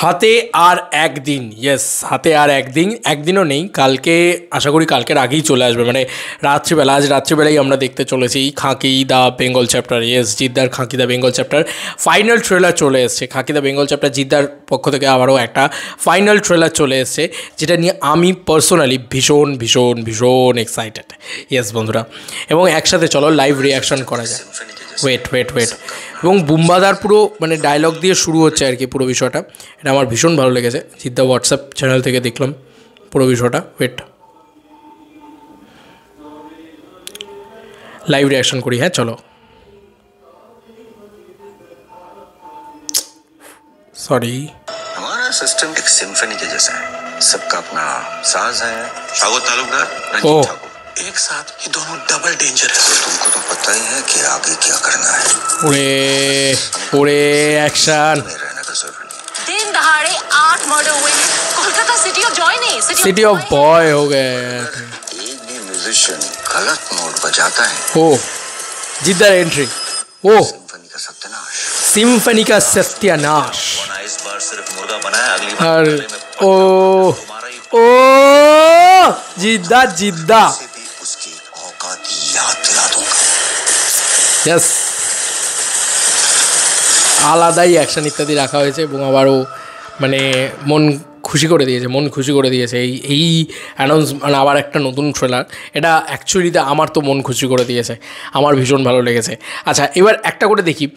হাতে আর একদিন, ইয়েস, হাতে আর একদিনও নেই। কালকে আশা করি কালকের আগেই চলে আসবে, মানে রাত্রিবেলা, আজ রাত্রিবেলাই আমরা দেখতে চলেছি Khakee the Bengal chapter. Yes, জিদ্দার Khakee the Bengal chapter final trailer চলে এসছে। খাঁকি দ্য বেঙ্গল চ্যাপ্টার জিদ্দার পক্ষ থেকে আবারও একটা ফাইনাল ট্রেলার চলে এসছে, যেটা নিয়ে আমি পার্সোনালি ভীষণ ভীষণ ভীষণ এক্সাইটেড। ইয়েস বন্ধুরা, এবং একসাথে চলো লাইভ রিয়াকশন করা যায়। ওয়েট এবং বুম্বাদার পুরো মানে ডায়লগ দিয়ে শুরু হচ্ছে আর কি পুরো বিষয়টা। এটা আমার ভীষণ ভালো লেগেছে, জিদ্দা হোয়াটসঅ্যাপ চ্যানেল থেকে দেখলাম পুরো বিষয়টা। ওয়েট, লাইভ রিয়াকশন করি। হ্যাঁ চলো, सॉरी। हमारा सिस्टम एक सिम्फनी के जैसा है, सबका अपना साज है। शागोत तालुकदार, रंजीत ठाकुर, एक साथ ये दोनों डबल डेंजर है। तो तुमको तो पता ही है कि आगे क्या करना है। पूरे एक्शन रहने का जरूरी नहीं। दिन दहाड़े 8 मर्डर हुए हैं। कोलकाता सिटी ऑफ जॉय नहीं, सिटी ऑफ बॉय हो गए। एक भी म्यूजिशियन गलत नोट बजाता है, ओ जिद्दर एंट्री, ओ सिम्फनी का सत्यानाश। सिम्फनी का सत्यानाश। इस बार सिर्फ मुर्गा बनाया, अगली बार और ओ ओ जिद्दा से भी उसकी औकात याद दिला दूंगा। यस, আলাদাই অ্যাকশন ইত্যাদি রাখা হয়েছে এবং আবারও মানে মন খুশি করে দিয়েছে এই অ্যানাউন্স, মানে আবার একটা নতুন ট্রেলার। এটা অ্যাকচুয়ালিতে আমার তো মন খুশি করে দিয়েছে, আমার ভীষণ ভালো লেগেছে। আচ্ছা, এবার একটা করে দেখি।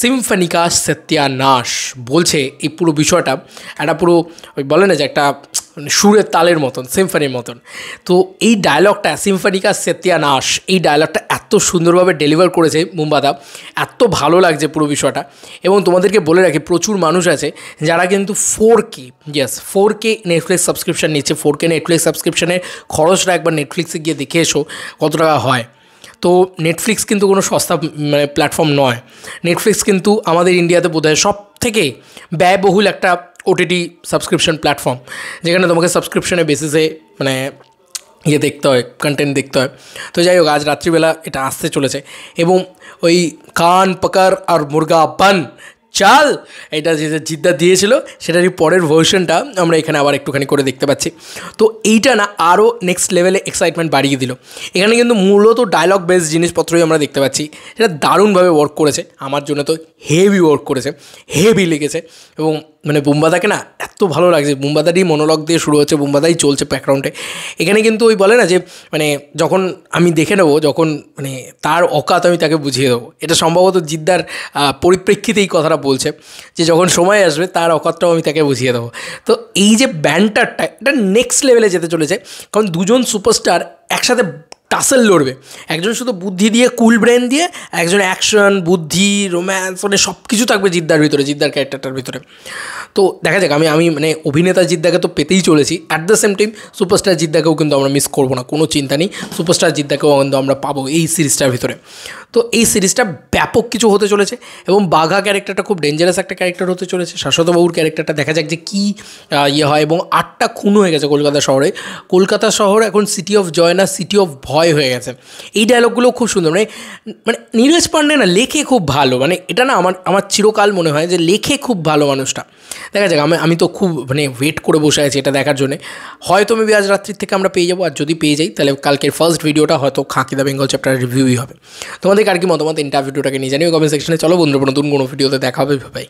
সিম্ফনি কা সত্যানাশ বলছে এই পুরো বিষয়টা একটা পুরো ওই বলে না যে একটা সুরের তালের মতন, সিম্ফনির মতন। তো এই ডায়লগটা সিম্ফনি কা সত্যানাশ, এই ডায়লগটা এত সুন্দরভাবে ডেলিভার করেছে মুম্বাদা, এত ভালো লাগছে পুরো বিষয়টা। এবং তোমাদেরকে বলে রাখি, প্রচুর মানুষ আছে যারা কিন্তু 4K নেটফ্লিক্স সাবস্ক্রিপশান নিচ্ছে। 4K নেটফ্লিক্স সাবস্ক্রিপশানের খরচটা একবার নেটফ্লিক্সে গিয়ে দেখে এসো কত টাকা হয়। তো নেটফ্লিক্স কিন্তু কোনো সস্তা মানে প্ল্যাটফর্ম নয়। নেটফ্লিক্স কিন্তু আমাদের ইন্ডিয়াতে বোধহয় সব থেকে ব্যয়বহুল একটা OTT সাবস্ক্রিপশন প্ল্যাটফর্ম, যেখানে তোমাকে সাবস্ক্রিপশনের বেসিসে মানে দেখতে হয়, কন্টেন্ট দেখতে হয়। তো যাই হোক, আজ রাত্রিবেলা এটা আসতে চলেছে এবং ওই কান পাকার আর মুরগা বান চাল, এটা যে জিদ্দা দিয়েছিল সেটারই পরের ভার্সনটা আমরা এখানে আবার একটুখানি করে দেখতে পাচ্ছি। তো এইটা না আরও নেক্সট লেভেলে এক্সাইটমেন্ট বাড়িয়ে দিল। এখানে কিন্তু মূলত ডায়লগ বেস জিনিসপত্রই আমরা দেখতে পাচ্ছি। এটা দারুণভাবে ওয়ার্ক করেছে, আমার জন্য তো হেভি ওয়ার্ক করেছে, হেভি লেগেছে। এবং মানে বুম্বাদাকে না এত ভালো লাগছে, বুম্বাদারই মনোলগ দিয়ে শুরু হচ্ছে, বুম্বাদাই চলছে ব্যাকগ্রাউন্ডে। এখানে কিন্তু ওই বলে না যে মানে যখন আমি দেখে নেবো, যখন মানে তার অকাত আমি তাকে বুঝিয়ে দেবো। এটা সম্ভবত জিদ্দার পরিপ্রেক্ষিতে এই কথাটা বলছে যে যখন সময় আসবে তার অকাতটাও আমি তাকে বুঝিয়ে দেবো। তো এই যে ব্যান্টারটা, এটা নেক্সট লেভেলে যেতে চলেছে, কারণ দুজন সুপারস্টার একসাথে টাসেল লড়বে। একজন শুধু বুদ্ধি দিয়ে, কুল ব্রেন দিয়ে, একজন অ্যাকশন, বুদ্ধি, রোম্যান্স, মানে সব কিছু থাকবে জিদ্দার ভিতরে, জিদ্দার ক্যারেক্টারটার ভিতরে। তো দেখা যাক, আমি মানে অভিনেতা জিদ্দাকে তো পেতেই চলেছি, at the same time superstar জিদ্দাকেও কিন্তু আমরা মিস করবো না, কোনো চিন্তা নেই। সুপারস্টার জিদ্দাকেও কিন্তু আমরা পাবো এই সিরিজটার ভিতরে। তো এই সিরিজটা ব্যাপক কিছু হতে চলেছে এবং বাঘা ক্যারেক্টারটা খুব ডেঞ্জারাস একটা ক্যারেক্টার হতে চলেছে। শাশ্বতবাবুর ক্যারেক্টারটা দেখা যাক যে কী হয়। এবং 8টা খুন হয়ে গেছে কলকাতা শহরে। কলকাতা শহর এখন সিটি অফ জয় না, সিটি অফ ভয় হয়ে গেছে। এই ডায়লগগুলো খুব সুন্দর, মানে নীরজ পান্ডে না লেখে খুব ভালো, মানে এটা না আমার চিরকাল মনে হয় যে লেখে খুব ভালো মানুষটা। দেখা যাক, আমি তো খুব মানে ওয়েট করে বসে আছি এটা দেখার জন্যে। হয়তো মেবি আজ রাত্রির থেকে আমরা পেয়ে যাবো, আর যদি পেয়ে যাই তাহলে কালকের ফার্স্ট ভিডিওটা হয়তো খাঁকি দ্য বেঙ্গল চ্যাপ্টার রিভিউই হবে। তোমাদের আর কি মতামত ভিডিওটাকে নিয়ে জানিও কমেন্ট সেকশনে। চলো বন্ধুরা, নতুন কোনো ভিডিওতে দেখা হবে, ভাই।